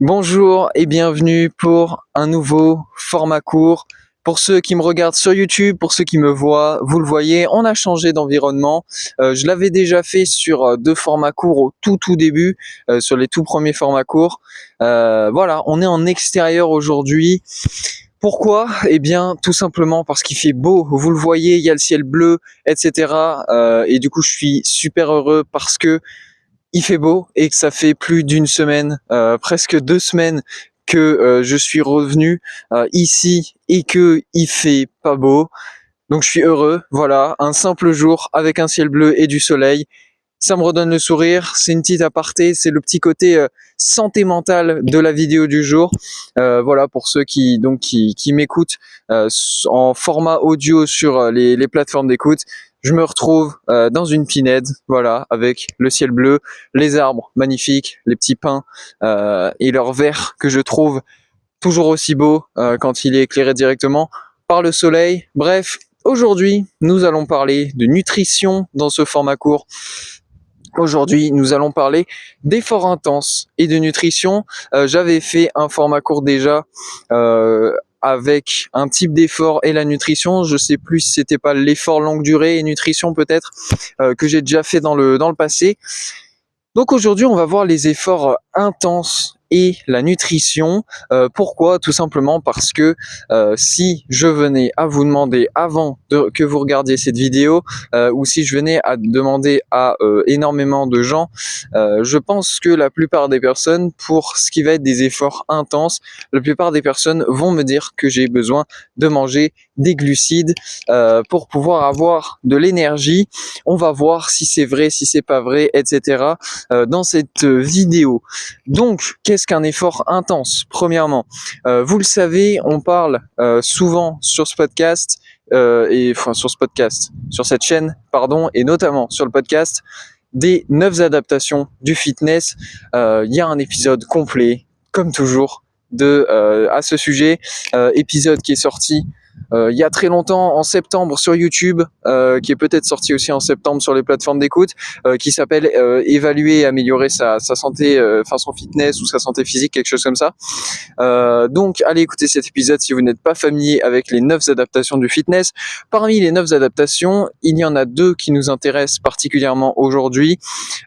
Bonjour et bienvenue pour un nouveau format court. Pour ceux qui me regardent sur YouTube, pour ceux qui me voient, vous le voyez, on a changé d'environnement. Je l'avais déjà fait sur deux formats courts au tout début, sur les tout premiers formats courts. Voilà, on est en extérieur aujourd'hui. Pourquoi? Eh bien, tout simplement parce qu'il fait beau. Vous le voyez, il y a le ciel bleu, etc. Et du coup, je suis super heureux parce que il fait beau et que ça fait plus d'une semaine, presque 2 semaines que je suis revenu ici et que il fait pas beau. Donc je suis heureux, voilà, un simple jour avec un ciel bleu et du soleil. Ça me redonne le sourire, c'est une petite aparté, c'est le petit côté santé mentale de la vidéo du jour. Voilà, pour ceux qui m'écoutent en format audio sur les plateformes d'écoute, je me retrouve dans une pinède, voilà, avec le ciel bleu, les arbres magnifiques, les petits pins et leur vert que je trouve toujours aussi beau quand il est éclairé directement par le soleil. Bref, aujourd'hui, nous allons parler de nutrition dans ce format court. Aujourd'hui, nous allons parler d'efforts intenses et de nutrition. J'avais fait un format court déjà avec un type d'effort et la nutrition. Je sais plus si c'était pas l'effort longue durée et nutrition peut-être que j'ai déjà fait dans le passé. Donc aujourd'hui, on va voir les efforts intenses et la nutrition. Pourquoi? Tout simplement parce que si je venais à vous demander avant que vous regardiez cette vidéo, ou si je venais à demander à énormément de gens, je pense que la plupart des personnes, pour ce qui va être des efforts intenses, la plupart des personnes vont me dire que j'ai besoin de manger des glucides pour pouvoir avoir de l'énergie. On va voir si c'est vrai, si c'est pas vrai, etc. Dans cette vidéo. Donc, qu'est-ce qu'un effort intense? Premièrement, vous le savez, on parle souvent sur ce podcast sur cette chaîne, pardon, et notamment sur le podcast des 9 adaptations du fitness. Il y a un épisode complet, comme toujours, à ce sujet, épisode qui est sorti il y a très longtemps, en septembre sur YouTube, qui est peut-être sorti aussi en septembre sur les plateformes d'écoute, qui s'appelle évaluer et améliorer sa santé, son fitness ou sa santé physique, quelque chose comme ça. Donc allez écouter cet épisode si vous n'êtes pas familier avec les 9 adaptations du fitness. Parmi les 9 adaptations, il y en a 2 qui nous intéressent particulièrement aujourd'hui,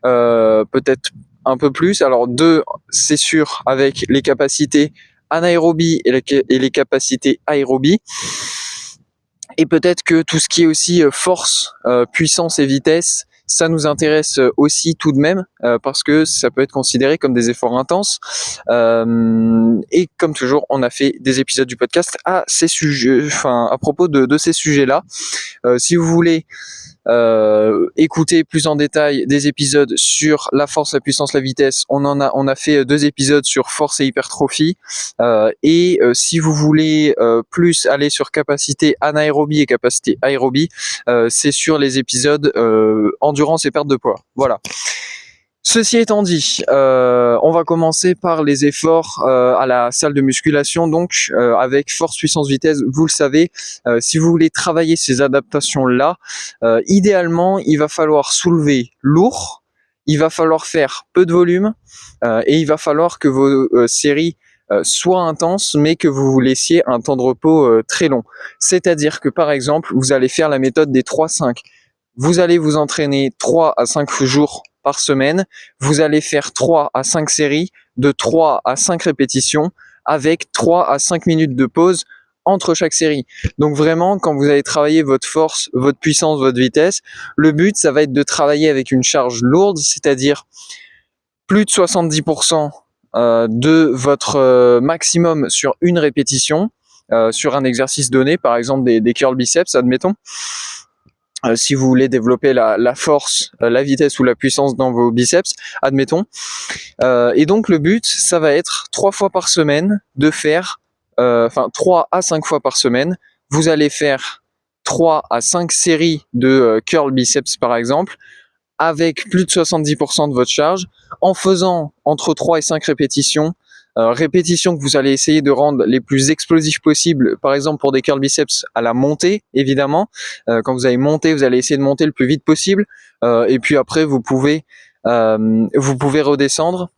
peut-être un peu plus. Alors 2, c'est sûr, avec les capacités anaérobie et les capacités aérobie. Et peut-être que tout ce qui est aussi force, puissance et vitesse, ça nous intéresse aussi tout de même, parce que ça peut être considéré comme des efforts intenses. Et comme toujours, on a fait des épisodes du podcast à ces sujets, à propos de ces sujets-là. Si vous voulez écouter plus en détail des épisodes sur la force, la puissance, la vitesse, on a fait 2 épisodes sur force et hypertrophie. Et si vous voulez plus aller sur capacité anaérobie et capacité aérobie, c'est sur les épisodes endurance et perte de poids. Voilà. Ceci étant dit, on va commencer par les efforts à la salle de musculation, donc avec force, puissance, vitesse. Vous le savez, si vous voulez travailler ces adaptations-là, idéalement, il va falloir soulever lourd, il va falloir faire peu de volume, et il va falloir que vos séries soient intenses, mais que vous vous laissiez un temps de repos très long. C'est-à-dire que, par exemple, vous allez faire la méthode des 3-5. Vous allez vous entraîner 3 à 5 jours par semaine. Vous allez faire 3 à 5 séries de 3 à 5 répétitions avec 3 à 5 minutes de pause entre chaque série. Donc vraiment, quand vous allez travailler votre force, votre puissance, votre vitesse, le but, ça va être de travailler avec une charge lourde, c'est-à-dire plus de 70% de votre maximum sur une répétition, sur un exercice donné, par exemple des curl biceps, admettons. Si vous voulez développer la force, la vitesse ou la puissance dans vos biceps, admettons. Et donc le but, ça va être 3 fois par semaine de faire, 3 à 5 fois par semaine, vous allez faire 3 à 5 séries de curl biceps par exemple, avec plus de 70% de votre charge, en faisant entre 3 et 5 répétitions, répétitions que vous allez essayer de rendre les plus explosifs possibles, par exemple pour des curl biceps à la montée, évidemment. Quand vous allez monter, vous allez essayer de monter le plus vite possible, et puis après vous pouvez Vous pouvez redescendre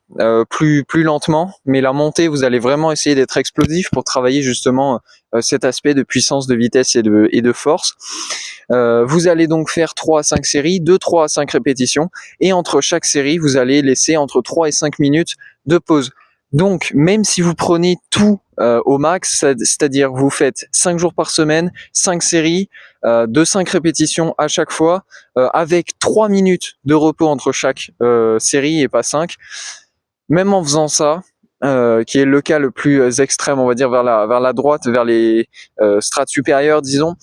plus lentement, mais la montée, vous allez vraiment essayer d'être explosif pour travailler justement cet aspect de puissance, de vitesse et de force. Vous allez donc faire 3 à 5 séries, de 3 à 5 répétitions, et entre chaque série, vous allez laisser entre 3 et 5 minutes de pause. Donc, même si vous prenez tout au max, c'est-à-dire vous faites 5 jours par semaine, 5 séries, de 5 répétitions à chaque fois, avec 3 minutes de repos entre chaque série et pas 5, même en faisant ça, qui est le cas le plus extrême, on va dire vers la droite, vers les strates supérieures, disons,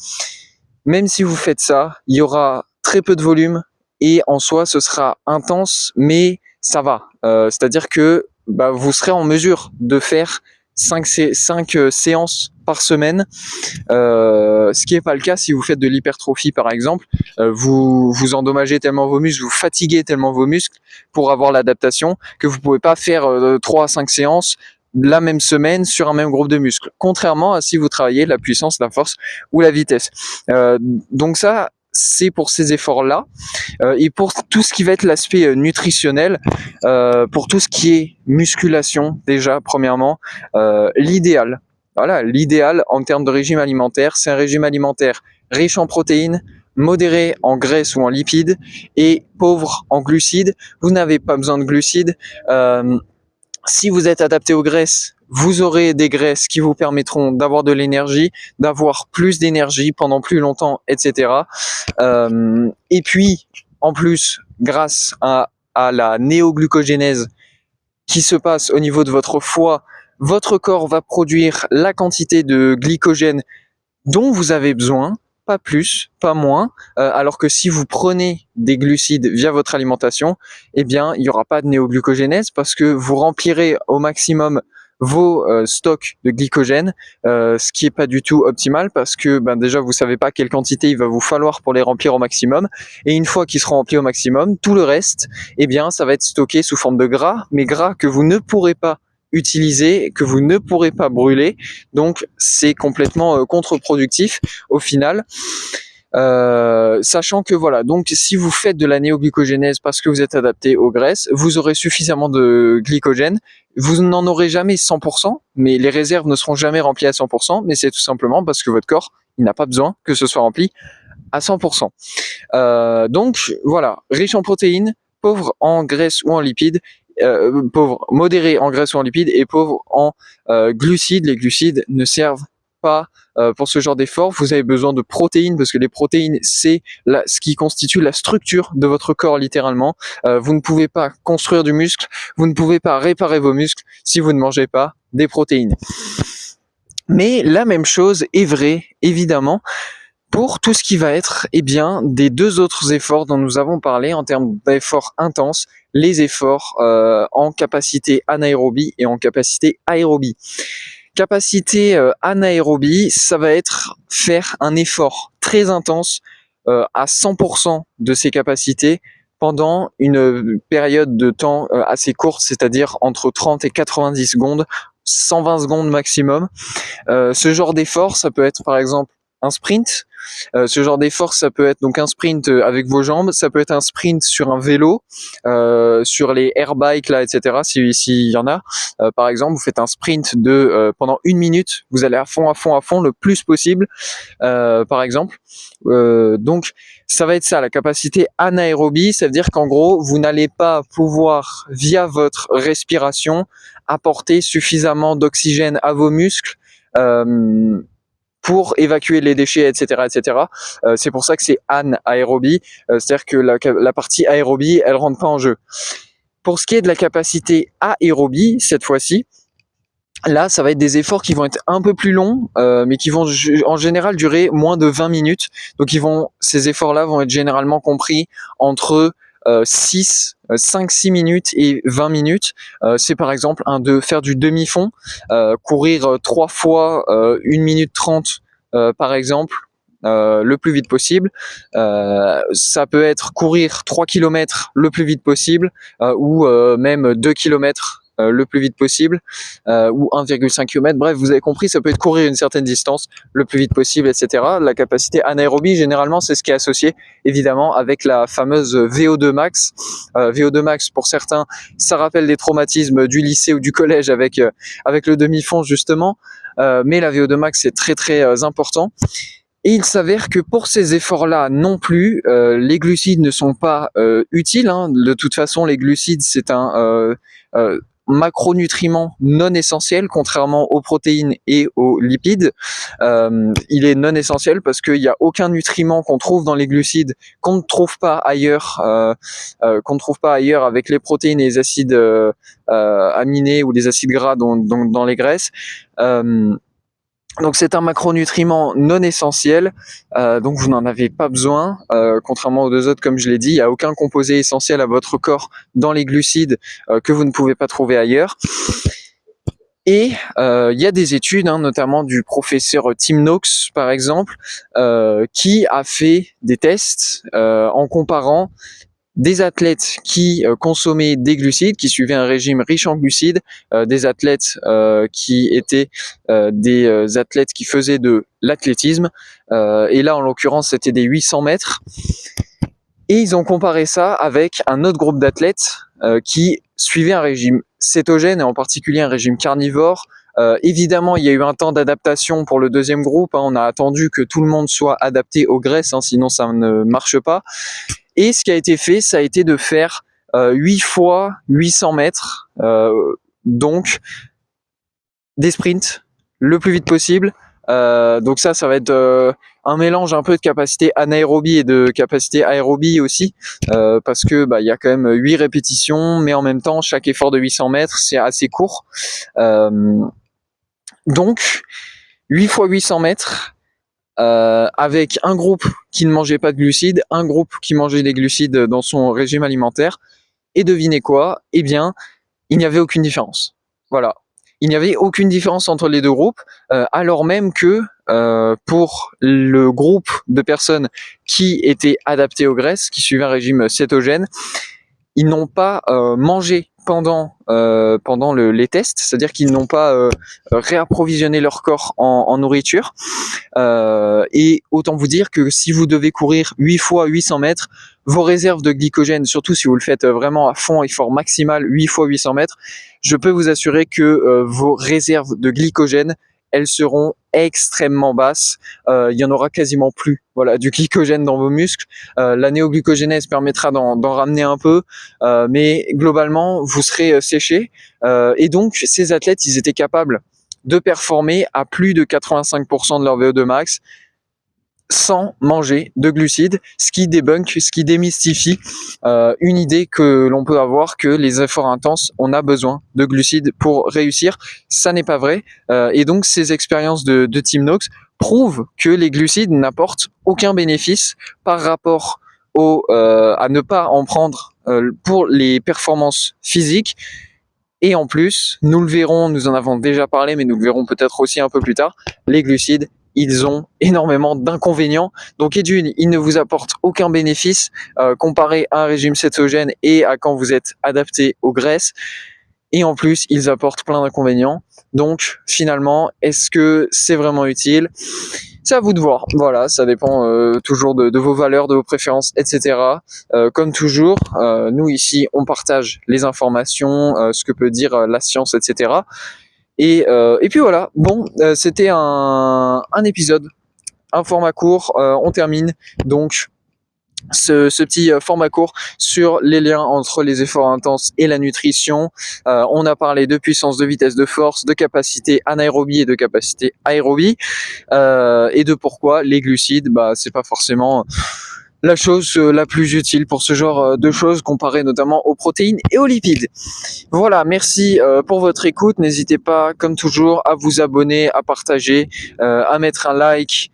même si vous faites ça, il y aura très peu de volume et en soi, ce sera intense, mais ça va. C'est-à-dire que vous serez en mesure de faire 5 séances par semaine, ce qui n'est pas le cas si vous faites de l'hypertrophie par exemple. Vous endommagez tellement vos muscles, vous fatiguez tellement vos muscles pour avoir l'adaptation que vous ne pouvez pas faire 3 à 5 séances la même semaine sur un même groupe de muscles, contrairement à si vous travaillez la puissance, la force ou la vitesse. Donc ça, c'est pour ces efforts-là. Et pour tout ce qui va être l'aspect nutritionnel, pour tout ce qui est musculation, déjà, premièrement, l'idéal en termes de régime alimentaire, c'est un régime alimentaire riche en protéines, modéré en graisses ou en lipides et pauvre en glucides. Vous n'avez pas besoin de glucides. Si vous êtes adapté aux graisses, vous aurez des graisses qui vous permettront d'avoir de l'énergie, d'avoir plus d'énergie pendant plus longtemps, etc. Et puis, en plus, grâce à la néoglucogénèse qui se passe au niveau de votre foie, votre corps va produire la quantité de glycogène dont vous avez besoin, pas plus, pas moins, alors que si vous prenez des glucides via votre alimentation, eh bien, il n'y aura pas de néoglucogénèse parce que vous remplirez au maximum vos stocks de glycogène, ce qui est pas du tout optimal parce que déjà vous savez pas quelle quantité il va vous falloir pour les remplir au maximum, et une fois qu'ils seront remplis au maximum, tout le reste, eh bien, ça va être stocké sous forme de gras, mais gras que vous ne pourrez pas utiliser, que vous ne pourrez pas brûler, donc c'est complètement contre-productif au final. Sachant que voilà, donc si vous faites de la néoglucogénèse parce que vous êtes adapté aux graisses, vous aurez suffisamment de glycogène. Vous n'en aurez jamais 100%, mais les réserves ne seront jamais remplies à 100%, mais c'est tout simplement parce que votre corps, il n'a pas besoin que ce soit rempli à 100%. Donc voilà, riche en protéines, pauvre en graisses ou en lipides, pauvre, modéré en graisses ou en lipides et pauvre en glucides. Les glucides ne servent pas pour ce genre d'effort. Vous avez besoin de protéines parce que les protéines, c'est ce qui constitue la structure de votre corps littéralement. Vous ne pouvez pas construire du muscle, vous ne pouvez pas réparer vos muscles si vous ne mangez pas des protéines. Mais la même chose est vraie, évidemment, pour tout ce qui va être des deux autres efforts dont nous avons parlé en termes d'efforts intenses, les efforts en capacité anaérobie et en capacité aérobie. Capacité anaérobie, ça va être faire un effort très intense à 100% de ses capacités pendant une période de temps assez courte, c'est-à-dire entre 30 et 90 secondes, 120 secondes maximum. Ce genre d'effort, ça peut être par exemple un sprint. Ce genre d'effort, ça peut être donc un sprint avec vos jambes, ça peut être un sprint sur un vélo, sur les airbikes là, etc. S'il y en a, par exemple, vous faites un sprint de pendant 1 minute, vous allez à fond, le plus possible, par exemple. Donc, ça va être ça, la capacité anaérobie, ça veut dire qu'en gros, vous n'allez pas pouvoir, via votre respiration, apporter suffisamment d'oxygène à vos muscles. Pour évacuer les déchets, etc., etc. C'est pour ça que c'est anaérobie, c'est-à-dire que la partie aérobie, elle rentre pas en jeu. Pour ce qui est de la capacité aérobie, cette fois-ci, là, ça va être des efforts qui vont être un peu plus longs, mais qui vont en général durer moins de 20 minutes. Donc, ces efforts-là vont être généralement compris entre 5-6 minutes et 20 minutes. C'est par exemple faire du demi-fond, courir 3 fois 1 minute 30 par exemple, le plus vite possible. Ça peut être courir 3 km le plus vite possible ou même 2 km le plus vite possible, ou 1,5 km. Bref, vous avez compris, ça peut être courir une certaine distance le plus vite possible, etc. La capacité anaérobie, généralement, c'est ce qui est associé évidemment avec la fameuse VO2 max. VO2 max, pour certains, ça rappelle des traumatismes du lycée ou du collège avec le demi-fond justement, mais la VO2 max c'est très très important. Et il s'avère que pour ces efforts-là non plus, les glucides ne sont pas utiles. De toute façon, les glucides, c'est un macronutriment non essentiel, contrairement aux protéines et aux lipides. Il est non essentiel parce qu'il n'y a aucun nutriment qu'on trouve dans les glucides qu'on ne trouve pas ailleurs, avec les protéines et les acides aminés ou les acides gras dans les graisses. Donc c'est un macronutriment non essentiel, donc vous n'en avez pas besoin, contrairement aux deux autres, comme je l'ai dit, il n'y a aucun composé essentiel à votre corps dans les glucides que vous ne pouvez pas trouver ailleurs. Et il y a des études, notamment du professeur Tim Noakes par exemple, qui a fait des tests en comparant des athlètes qui consommaient des glucides, qui suivaient un régime riche en glucides, des athlètes qui étaient des athlètes qui faisaient de l'athlétisme, et là en l'occurrence c'était des 800 mètres, et ils ont comparé ça avec un autre groupe d'athlètes qui suivaient un régime cétogène, et en particulier un régime carnivore. Évidemment, il y a eu un temps d'adaptation pour le deuxième groupe, on a attendu que tout le monde soit adapté aux graisses, sinon ça ne marche pas. Et ce qui a été fait, ça a été de faire 8 fois 800 mètres, donc des sprints le plus vite possible. Donc ça va être un mélange un peu de capacité anaérobie et de capacité aérobie aussi, parce que il y a quand même 8 répétitions, mais en même temps, chaque effort de 800 mètres, c'est assez court. Donc, 8 fois 800 mètres, avec un groupe qui ne mangeait pas de glucides, un groupe qui mangeait des glucides dans son régime alimentaire. Et devinez quoi ? Eh bien, il n'y avait aucune différence. Voilà. Il n'y avait aucune différence entre les deux groupes, alors même que pour le groupe de personnes qui étaient adaptées aux graisses, qui suivaient un régime cétogène, ils n'ont pas mangé pendant les tests, c'est-à-dire qu'ils n'ont pas réapprovisionné leur corps en nourriture. Et autant vous dire que si vous devez courir 8 fois 800 mètres, vos réserves de glycogène, surtout si vous le faites vraiment à fond, effort maximal, 8 fois 800 mètres, je peux vous assurer que vos réserves de glycogène, elles seront extrêmement basses. Il y en aura quasiment plus. Voilà, du glycogène dans vos muscles. La néoglucogénèse permettra d'en ramener un peu, mais globalement, vous serez séché. Et donc, ces athlètes, ils étaient capables de performer à plus de 85% de leur VO2 max sans manger de glucides, ce qui démystifie une idée que l'on peut avoir que les efforts intenses, on a besoin de glucides pour réussir. Ça n'est pas vrai. Et donc, ces expériences de Tim Noakes prouvent que les glucides n'apportent aucun bénéfice par rapport à ne pas en prendre pour les performances physiques. Et en plus, nous le verrons, nous en avons déjà parlé, mais nous le verrons peut-être aussi un peu plus tard, les glucides, ils ont énormément d'inconvénients. Donc, d'une, ils ne vous apportent aucun bénéfice comparé à un régime cétogène et à quand vous êtes adapté aux graisses. Et en plus, ils apportent plein d'inconvénients. Donc, finalement, est-ce que c'est vraiment utile ? C'est à vous de voir. Voilà, ça dépend toujours de vos valeurs, de vos préférences, etc. Comme toujours, nous ici, on partage les informations, ce que peut dire la science, etc. Et puis voilà. Bon, c'était un épisode, un format court. On termine donc ce petit format court sur les liens entre les efforts intenses et la nutrition. On a parlé de puissance, de vitesse, de force, de capacité anaérobie et de capacité aérobie, et de pourquoi les glucides, c'est pas forcément la chose la plus utile pour ce genre de choses, comparé notamment aux protéines et aux lipides. Voilà, merci pour votre écoute. N'hésitez pas, comme toujours, à vous abonner, à partager, à mettre un like,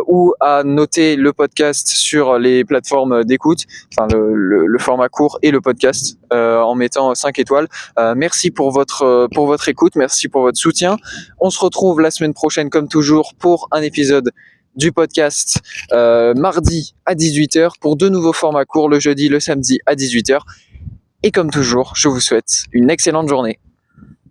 ou à noter le podcast sur les plateformes d'écoute, enfin le format court et le podcast, en mettant 5 étoiles. Merci pour votre écoute, merci pour votre soutien. On se retrouve la semaine prochaine comme toujours pour un épisode du podcast mardi à 18h pour de nouveaux formats courts le jeudi, le samedi à 18h. Et comme toujours, je vous souhaite une excellente journée.